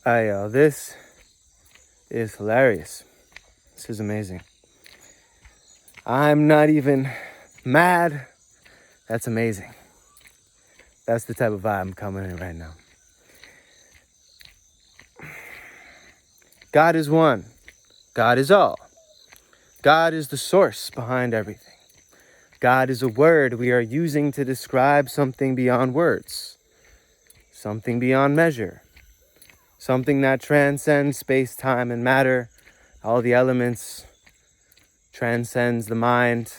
This is hilarious. This is amazing. I'm not even mad. That's amazing. That's the type of vibe I'm coming in right now. God is one. God is all. God is the source behind everything. God is a word we are using to describe something beyond words, something beyond measure, something that transcends space, time, and matter, all the elements, transcends the mind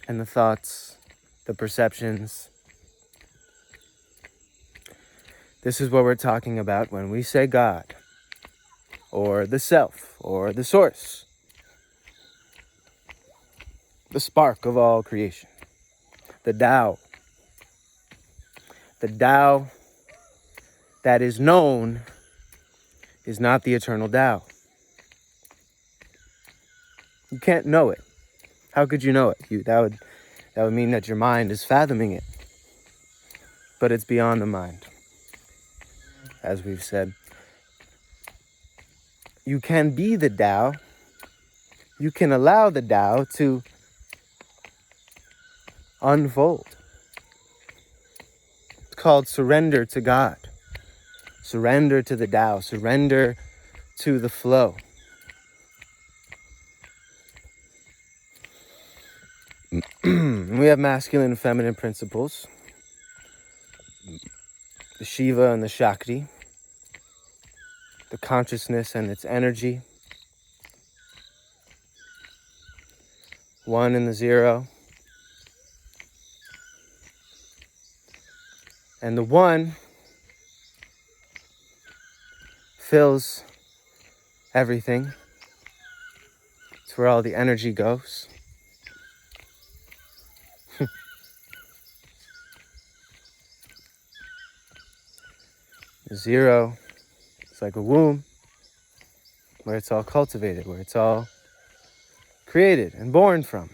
and the thoughts, the perceptions. This is what we're talking about when we say God, or the self, or the source, the spark of all creation, the Tao. The Tao that is known is not the eternal Tao. You can't know it. How could you know it? That would mean that your mind is fathoming it. But it's beyond the mind, as we've said. You can be the Tao. You can allow the Tao to unfold. It's called surrender to God. Surrender to the Tao. Surrender to the flow. We have masculine and feminine principles. The Shiva and the Shakti. The consciousness and its energy. 1 and the 0. And the 1 fills everything. It's where all the energy goes. The 0 is like a womb where it's all cultivated, where it's all created and born from.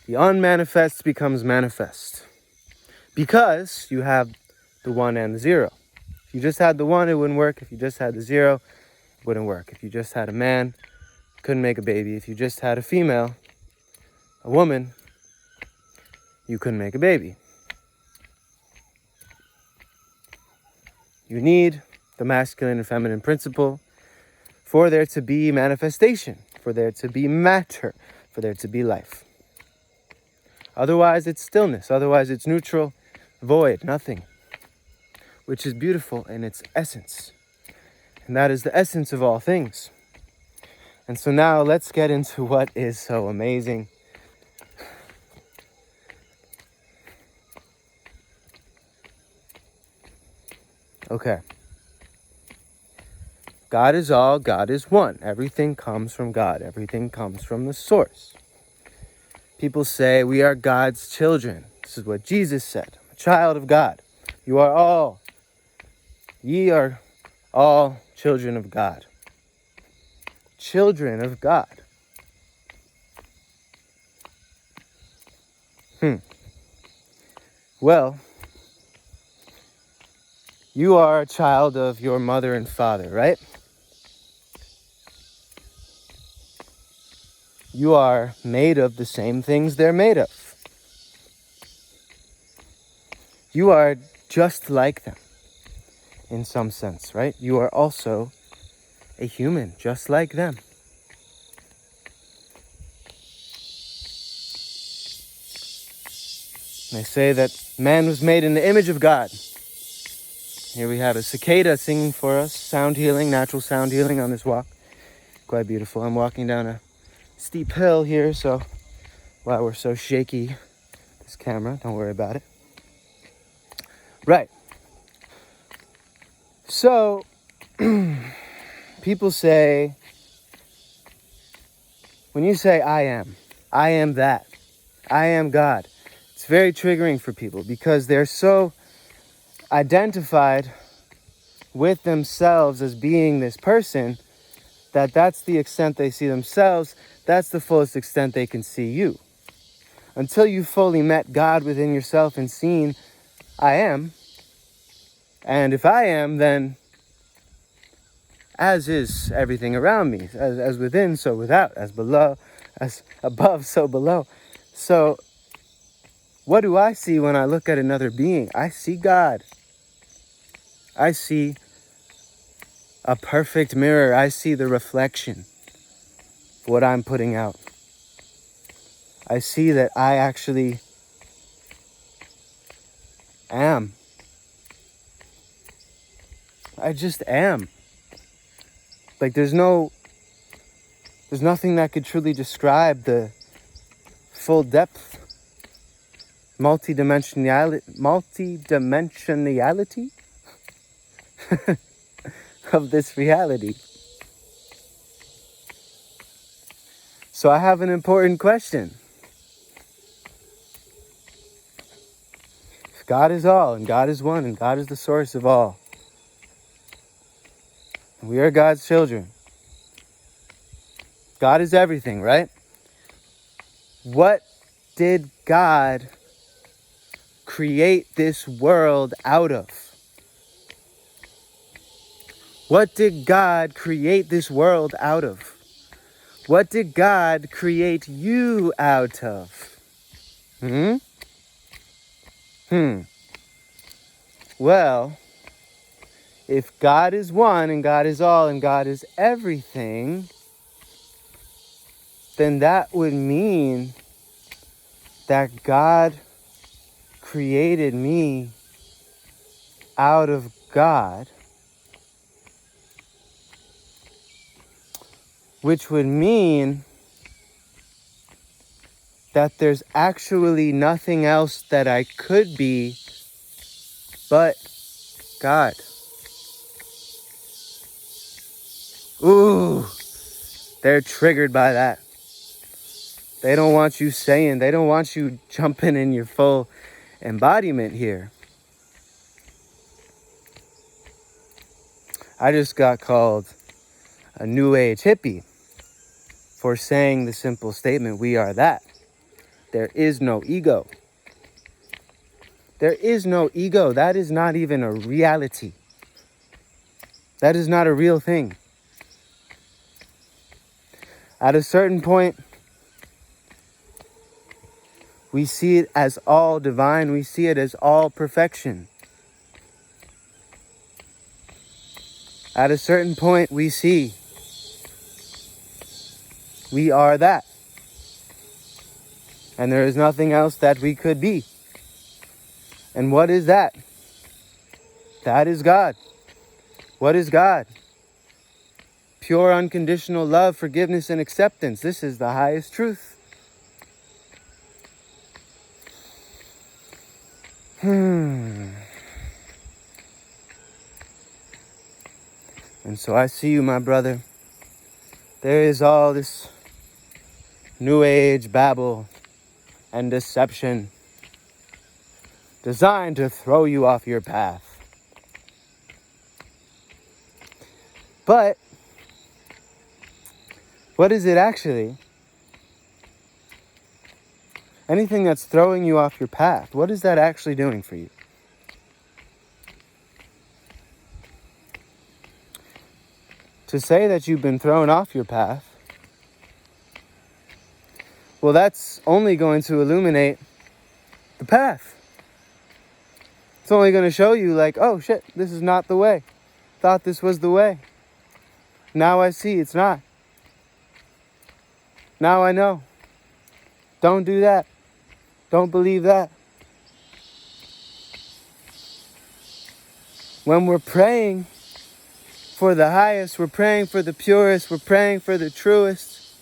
The unmanifest becomes manifest because you have the 1 and the 0. If you just had the 1, it wouldn't work. If you just had the 0, it wouldn't work. If you just had a man, couldn't make a baby. If you just had a female, a woman, you couldn't make a baby. You need the masculine and feminine principle for there to be manifestation, for there to be matter, for there to be life. Otherwise, it's stillness. Otherwise, it's neutral, void, nothing, which is beautiful in its essence. And that is the essence of all things. And so now let's get into what is so amazing. Okay. God is all, God is one. Everything comes from God. Everything comes from the source. People say we are God's children. This is what Jesus said. I'm a child of God. You are all. Ye are all children of God. Children of God. Well, you are a child of your mother and father, right? You are made of the same things they're made of. You are just like them in some sense, right? You are also a human just like them. They say that man was made in the image of God. Here we have a cicada singing for us, sound healing, natural sound healing on this walk. Quite beautiful. I'm walking down a steep hill here, so while we're so shaky, this camera, don't worry about it. Right. So, people say, when you say I am that, I am God, it's very triggering for people because they're so identified with themselves as being this person that's the extent they see themselves, that's the fullest extent they can see you. Until you fully met God within yourself and seen I am, And if I am, then as is everything around me, as within, so without, as below, as above, so below. So what do I see when I look at another being? I see God. I see a perfect mirror. I see the reflection of what I'm putting out. I see that I actually am. I just am. Like there's nothing that could truly describe the full depth, multidimensionality of this reality. So I have an important question. If God is all, and God is one, and God is the source of all, and we are God's children, God is everything, right? What did God create this world out of? What did God create this world out of? What did God create you out of? Well, if God is one and God is all and God is everything, then that would mean that God created me out of God, which would mean that there's actually nothing else that I could be but God. Ooh, they're triggered by that. They don't want you saying, they don't want you jumping in your full embodiment here. I just got called a new age hippie for saying the simple statement, we are that. There is no ego. There is no ego. That is not even a reality. That is not a real thing. At a certain point, we see it as all divine. We see it as all perfection. At a certain point, we see we are that. And there is nothing else that we could be. And what is that? That is God. What is God? Pure unconditional love, forgiveness, and acceptance. This is the highest truth. And so I see you, my brother. There is all this new age babble and deception designed to throw you off your path. But what is it actually? Anything that's throwing you off your path, what is that actually doing for you? To say that you've been thrown off your path, well, that's only going to illuminate the path. It's only going to show you like, oh shit, this is not the way. Thought this was the way. Now I see it's not. Now I know. Don't do that. Don't believe that. When we're praying for the highest, we're praying for the purest, we're praying for the truest,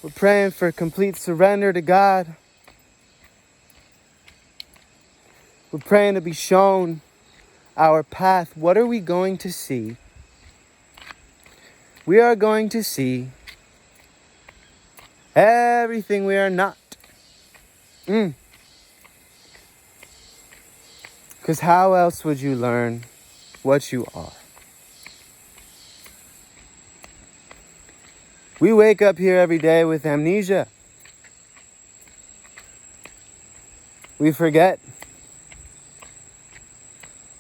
we're praying for complete surrender to God. We're praying to be shown our path. What are we going to see? We are going to see everything we are not. Because how else would you learn what you are? We wake up here every day with amnesia. We forget.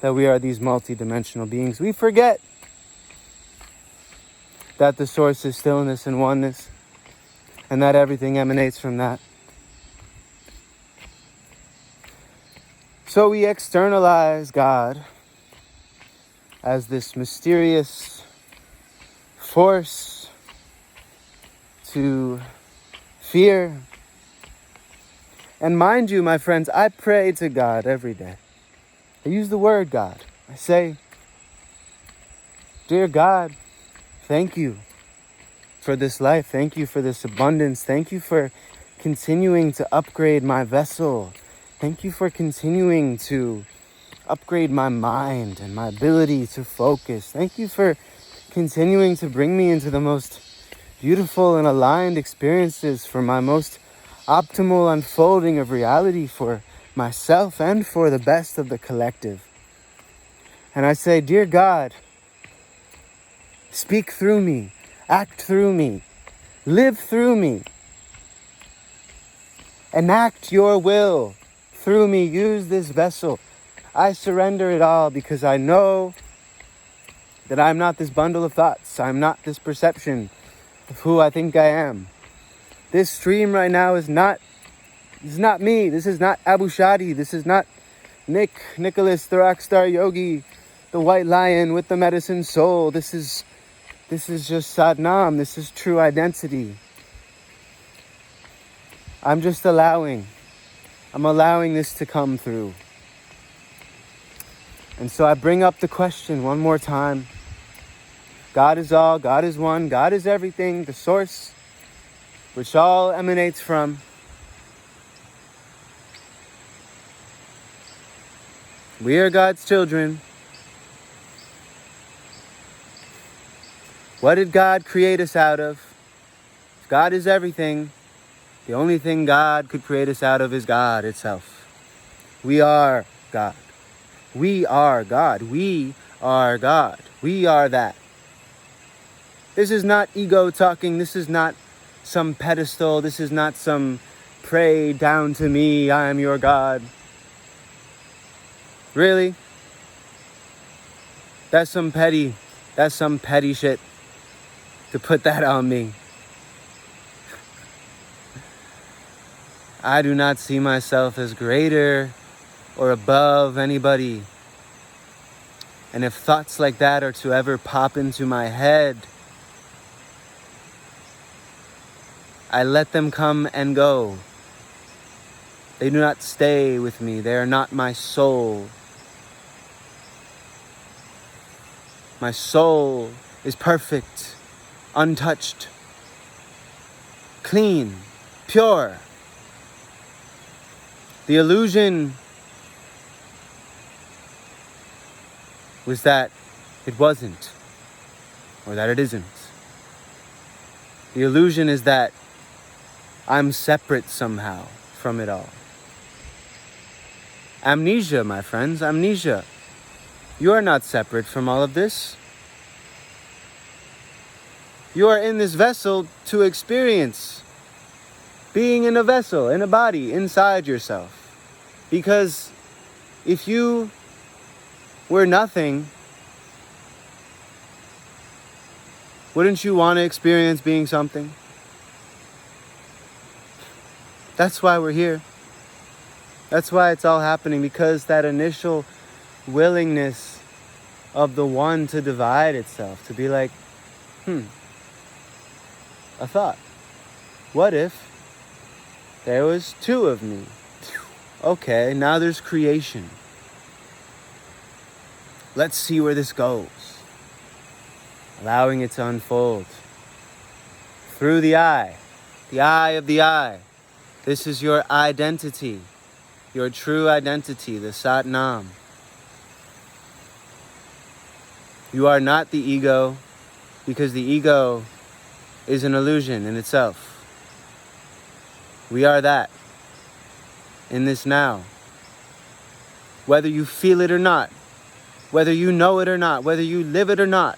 that we are these multidimensional beings. We forget that the source is stillness and oneness, and that everything emanates from that. So we externalize God as this mysterious force to fear. And mind you, my friends, I pray to God every day. I use the word God. I say, dear God, thank you for this life. Thank you for this abundance. Thank you for continuing to upgrade my vessel. Thank you for continuing to upgrade my mind and my ability to focus. Thank you for continuing to bring me into the most beautiful and aligned experiences for my most optimal unfolding of reality for myself and for the best of the collective. And I say, dear God, speak through me, act through me, live through me, enact your will through me. Use this vessel. I surrender it all because I know that I'm not this bundle of thoughts. I'm not this perception of who I think I am. This stream right now is not me. This is not Abu Shadi. This is not Nicholas, the rockstar yogi, the white lion with the medicine soul. This is just Satnam. This is true identity. I'm just allowing this to come through. And so I bring up the question one more time. God is all, God is one, God is everything, the source, which all emanates from. We are God's children. What did God create us out of? If God is everything, the only thing God could create us out of is God itself. We are God. We are God. We are God. We are that. This is not ego talking. This is not some pedestal. This is not some pray down to me, I am your God. Really? That's some petty shit to put that on me. I do not see myself as greater or above anybody. And if thoughts like that are to ever pop into my head, I let them come and go. They do not stay with me. They are not my soul. My soul is perfect, untouched, clean, pure. The illusion was that it wasn't, or that it isn't. The illusion is that I'm separate somehow from it all. Amnesia, my friends, amnesia. You are not separate from all of this. You are in this vessel to experience being in a vessel, in a body, inside yourself. Because if you were nothing, wouldn't you want to experience being something? That's why we're here. That's why it's all happening, because that initial willingness of the one to divide itself, to be like, a thought. What if there was two of me? Okay, now there's creation. Let's see where this goes. Allowing it to unfold. Through the eye of the eye. This is your identity, your true identity, the Satnam. You are not the ego, because the ego is an illusion in itself. We are that in this now. Whether you feel it or not, whether you know it or not, whether you live it or not.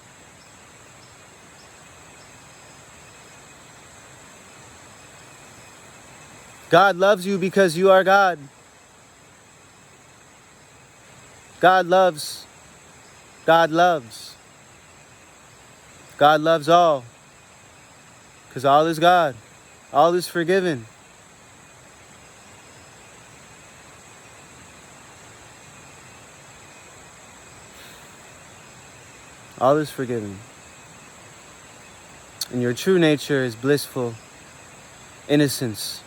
God loves you because you are God. God loves. God loves. God loves all. Because all is God. All is forgiven. All is forgiven. And your true nature is blissful innocence.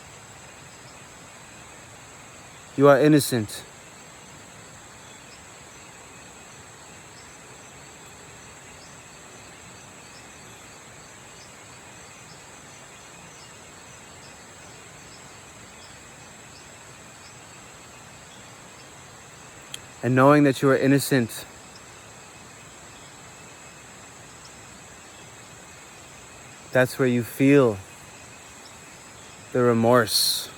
You are innocent. And knowing that you are innocent, that's where you feel the remorse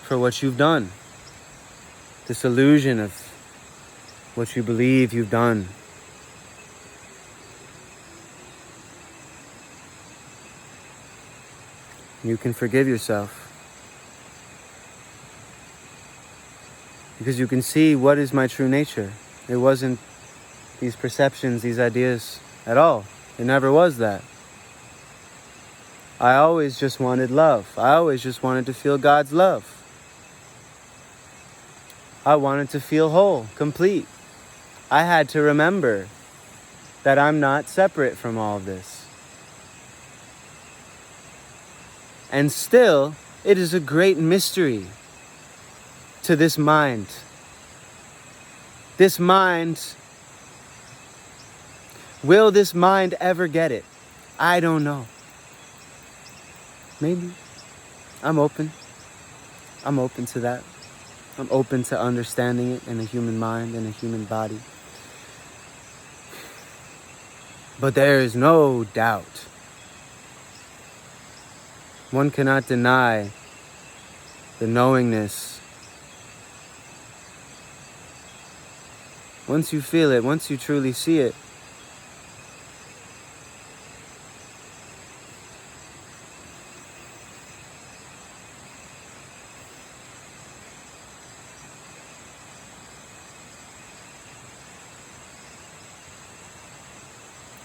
for what you've done. This illusion of what you believe you've done. You can forgive yourself. Because you can see what is my true nature. It wasn't these perceptions, these ideas at all. It never was that. I always just wanted love. I always just wanted to feel God's love. I wanted to feel whole, complete. I had to remember that I'm not separate from all of this. And still, it is a great mystery to this mind. This mind, will this mind ever get it? I don't know. Maybe. I'm open. I'm open to that. I'm open to understanding it in a human mind, in a human body. But there is no doubt. One cannot deny the knowingness. Once you feel it, once you truly see it,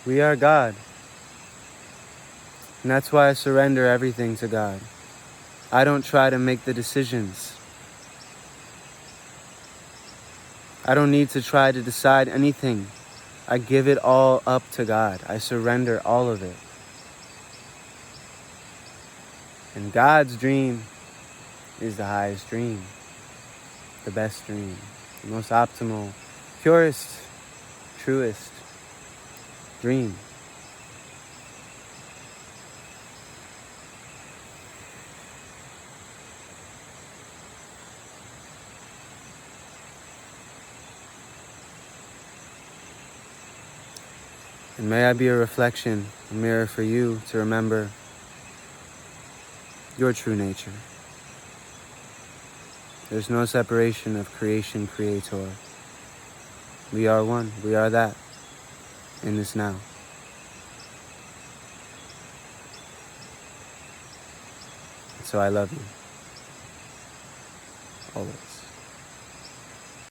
we are God. And that's why I surrender everything to God. I don't try to make the decisions. I don't need to try to decide anything. I give it all up to God. I surrender all of it. And God's dream is the highest dream, the best dream, the most optimal, purest, truest dream. And may I be a reflection, a mirror for you to remember your true nature. There's no separation of creation, creator. We are one. We are that in this now. So I love you. Always.